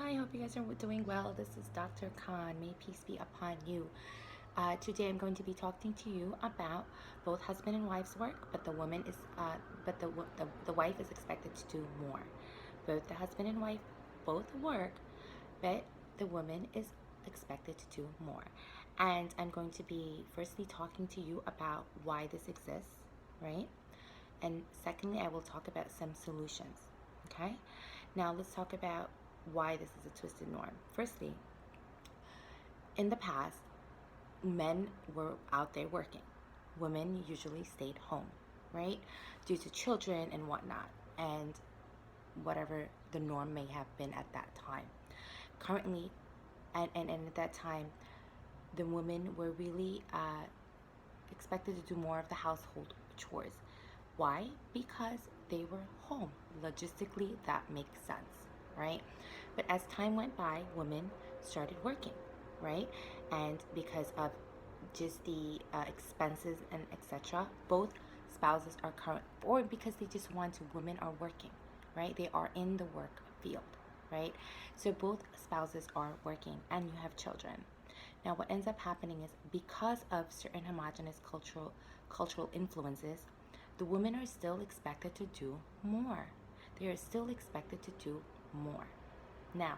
Hi, hope you guys are doing well. This is Dr. Khan. May peace be upon you. Today I'm going to be talking to you about both husband and wife's work, but the wife is expected to do more. Both the husband and wife both work, but the woman is expected to do more. And I'm going to be firstly talking to you about why this exists, right? And secondly, I will talk about some solutions. Okay? Now let's talk about why this is a twisted norm. Firstly, in the past, men were out there working. Women usually stayed home, right? Due to children and whatnot, and whatever the norm may have been at that time. Currently, and at that time, the women were really expected to do more of the household chores. Why? Because they were home. Logistically, that makes sense, right? But as time went by, women started working, right? And because of just the expenses and etc., both spouses are current, or because they just want to, women are working, right? They are in the work field, right? So both spouses are working and you have children. Now, what ends up happening is because of certain homogenous cultural influences, the women are still expected to do more. They are still expected to do more. Now,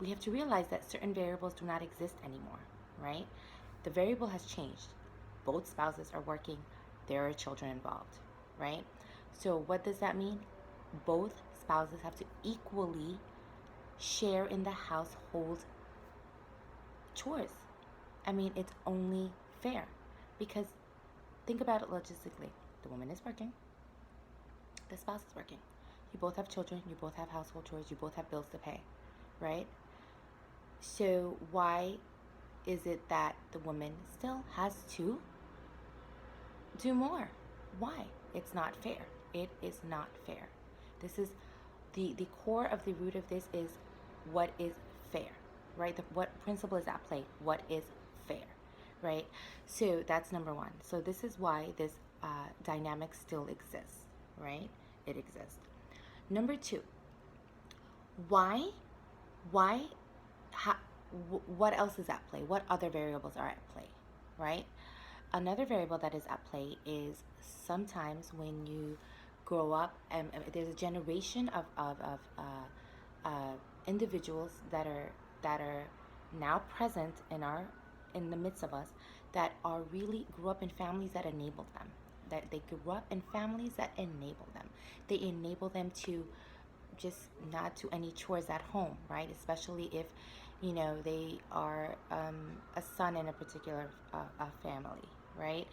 we have to realize that certain variables do not exist anymore, right? The variable has changed. Both spouses are working. There are children involved, right? So what does that mean? Both spouses have to equally share in the household chores. I mean, it's only fair because think about it logistically. The woman is working, the spouse is working. You both have children, you both have household chores, you both have bills to pay, right? So why is it that the woman still has to do more? Why? It's not fair. It is not fair. This is the core of the root of this is what is fair, right? What principle is at play? What is fair, right? So that's number one. So this is why this dynamic still exists, right? It exists. Number two, why, why, how, what else is at play? What other variables are at play, right? Another variable that is at play is sometimes when you grow up, and there's a generation of individuals that are now present in the midst of us that are really grew up in families that enabled them. That they grew up in families that enable them. They enable them to just not do any chores at home, right? Especially if, they are a son in a particular family, right?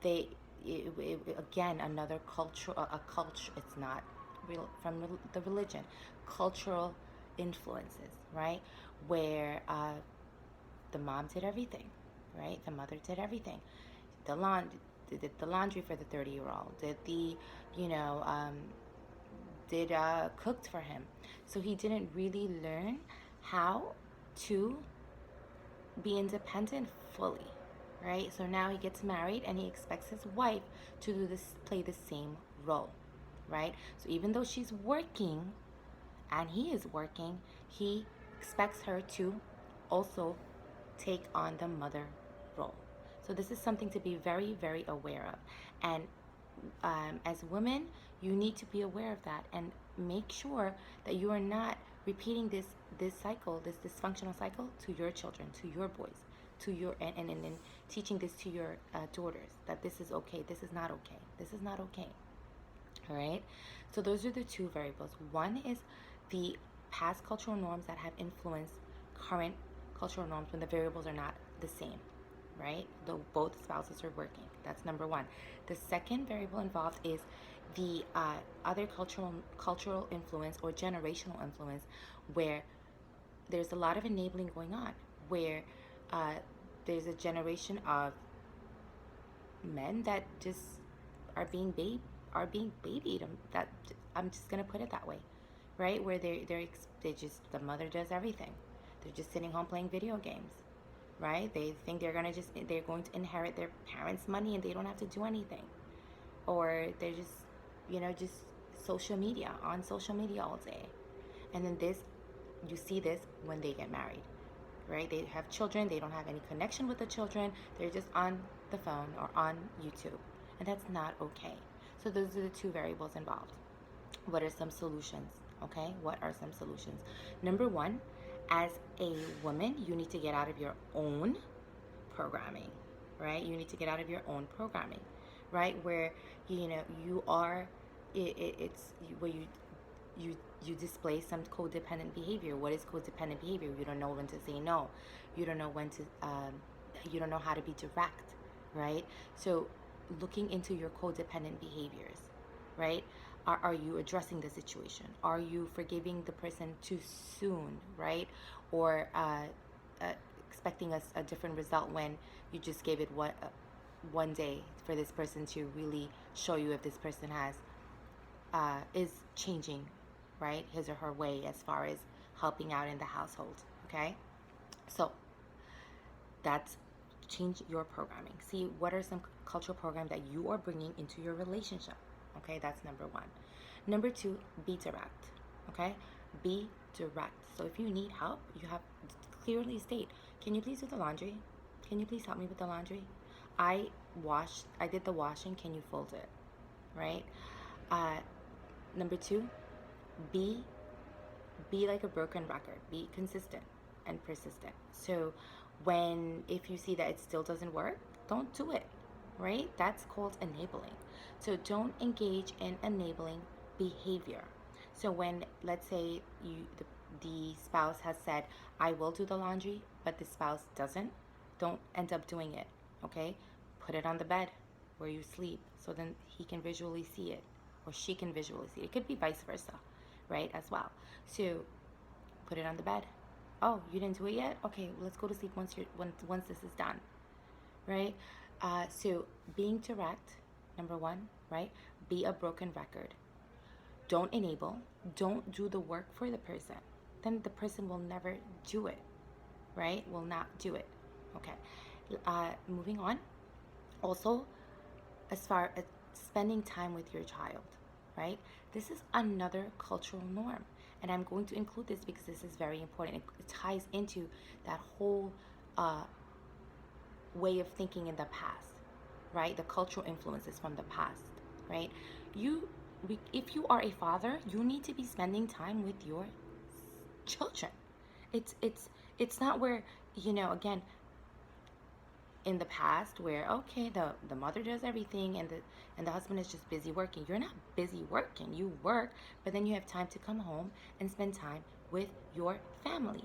Again, another culture, a culture. It's not real from the religion, cultural influences, right? Where the mom did everything, right? The mother did everything. The did the laundry for the 30-year-old. Did the, you know, did cooked for him. So he didn't really learn how to be independent fully, right? So now he gets married and he expects his wife to play the same role, right? So even though she's working and he is working, he expects her to also take on the mother role. So this is something to be very, very aware of. And as women, you need to be aware of that and make sure that you are not repeating this cycle, this dysfunctional cycle, to your children, to your boys, to your and teaching this to your daughters that this is okay, this is not okay, this is not okay. All right. So those are the two variables. One is the past cultural norms that have influenced current cultural norms when the variables are not the same, right? Though both spouses are working. That's number one. The second variable involved is the other cultural influence or generational influence, where there's a lot of enabling going on, where there's a generation of men that just are being babied. That I'm just gonna put it that way, right? Where they just the mother does everything. They're just sitting home playing video games, right? They think they're going to inherit their parents' money and they don't have to do anything. Or they're just social media, on social media all day. And then this you see this when they get married, right? They have children, they don't have any connection with the children, they're just on the phone or on YouTube, and that's not okay. So those are the two variables involved. What are some solutions? Okay, what are some solutions? Number one, as a woman, you need to get out of your own programming, right? You need to get out of your own programming, right? Where you are, it's where you display some codependent behavior. What is codependent behavior? You don't know when to say no. You don't know when to. You don't know how to be direct, right? So, looking into your codependent behaviors, right? Are you addressing the situation? Are you forgiving the person too soon, right? Or uh, expecting a different result when you just gave it one day for this person to really show you if this person is changing, right, his or her way as far as helping out in the household. Okay, so that's change your programming. See what are some cultural programs that you are bringing into your relationship. Okay, that's number one. Number two, be direct. Okay, be direct. So if you need help, you have clearly state, can you please do the laundry? Can you please help me with the laundry? I did the washing, can you fold it? Right? uh, Number two, be like a broken record. Be consistent and persistent. So if you see that it still doesn't work, don't do it, right? That's called enabling. So don't engage in enabling behavior. So when, let's say, the spouse has said, I will do the laundry, but the spouse doesn't, don't end up doing it, okay? Put it on the bed where you sleep so then he can visually see it, or she can visually see it. It could be vice versa, right, as well. So put it on the bed. Oh, you didn't do it yet? Okay, let's go to sleep once this is done, right? So being direct, number one, right? Be a broken record. Don't enable. Don't do the work for the person. Then the person will never do it, right? Will not do it. Okay. Moving on. Also, as far as spending time with your child, right? This is another cultural norm. And I'm going to include this because this is very important. It ties into that whole way of thinking in the past, right? The cultural influences from the past, right? If you are a father, you need to be spending time with your children. It's not where, again, in the past where, okay, the mother does everything and the husband is just busy working. You're not busy working. You work, but then you have time to come home and spend time with your family.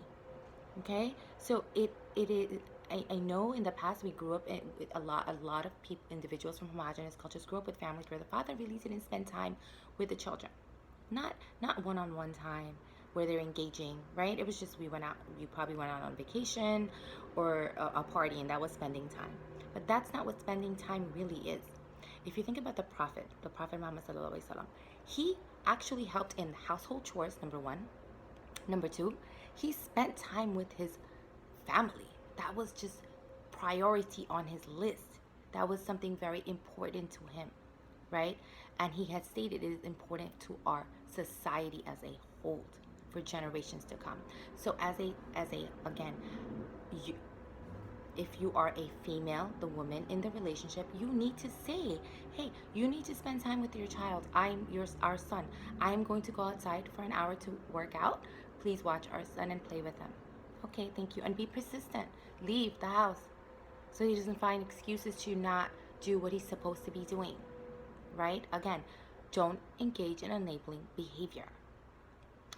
Okay, so it is. I know in the past we grew up with a lot of people, individuals from homogenous cultures grew up with families where the father really didn't spend time with the children, not one-on-one time where they're engaging, right? It was just you probably went out on vacation or a party, and that was spending time. But that's not what spending time really is. If you think about the Prophet Muhammad sallallahu alaihi wasallam, he actually helped in household chores, number one. Number two, he spent time with his family. That was just priority on his list. That was something very important to him, right? And he had stated it is important to our society as a whole for generations to come. So again, if you are a female, the woman in the relationship, you need to say, hey, you need to spend time with your child. Our son. I'm going to go outside for an hour to work out. Please watch our son and play with him. Okay, thank you. And be persistent. Leave the house so he doesn't find excuses to not do what he's supposed to be doing, right? Again, don't engage in enabling behavior.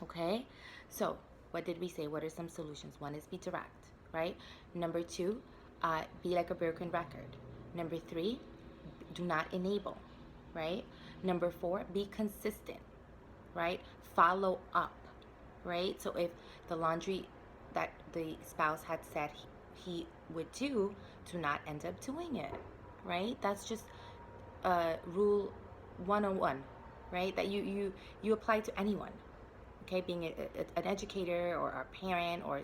Okay, so what did we say? What are some solutions? One is be direct, right? Number two, be like a broken record. Number three, do not enable, right? Number four, be consistent, right? Follow up, right? So if the laundry that the spouse had said he would do not end up doing it, right? That's just rule 101, right? That you apply to anyone. Okay, being an educator or a parent or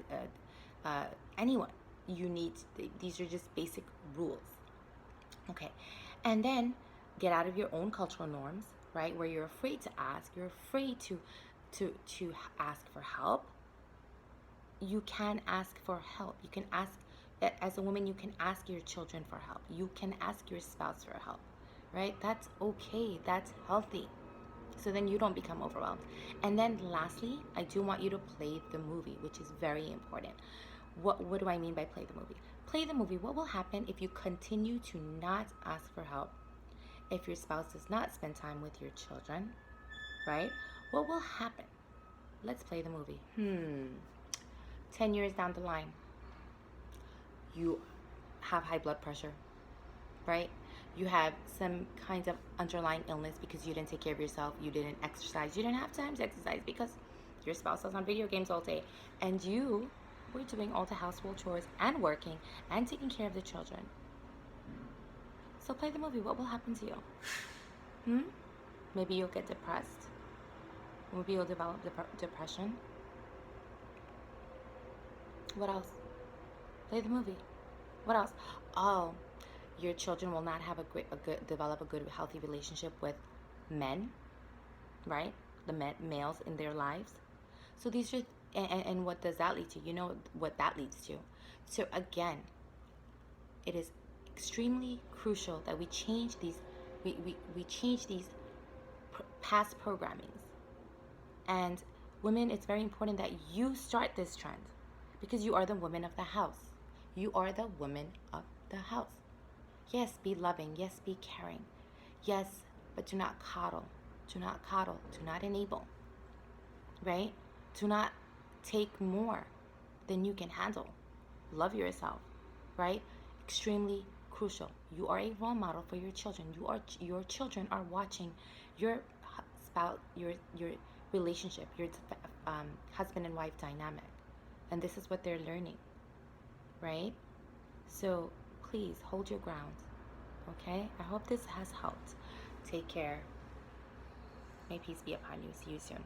anyone, these are just basic rules. Okay, and then get out of your own cultural norms, right? Where you're afraid to ask, you're afraid to ask for help, you can ask for help. You can ask, as a woman, you can ask your children for help. You can ask your spouse for help, right? That's okay. That's healthy. So then you don't become overwhelmed. And then lastly, I do want you to play the movie, which is very important. What do I mean by play the movie? Play the movie. What will happen if you continue to not ask for help? If your spouse does not spend time with your children, right? What will happen? Let's play the movie. 10 years down the line, you have high blood pressure, right? You have some kinds of underlying illness because you didn't take care of yourself, you didn't exercise, you didn't have time to exercise because your spouse was on video games all day, and you were doing all the household chores and working and taking care of the children. So play the movie. What will happen to you? Maybe you'll get depressed. Maybe you'll develop depression. What else? Play the movie. What else? Oh, your children will not have develop a good, healthy relationship with men, right? The males in their lives. So these are, and what does that lead to? You know what that leads to. So again, it is extremely crucial that we change these, we change these past programmings. And women, it's very important that you start this trend because you are the woman of the house. You are the woman of the house. Yes, be loving. Yes, be caring. Yes, but do not coddle. Do not coddle. Do not enable. Right? Do not take more than you can handle. Love yourself. Right? Extremely crucial. You are a role model for your children. Your children are watching your spouse, your relationship, your husband and wife dynamic, and this is what they're learning, right? So please hold your ground, okay? I hope this has helped. Take care. May peace be upon you. See you soon.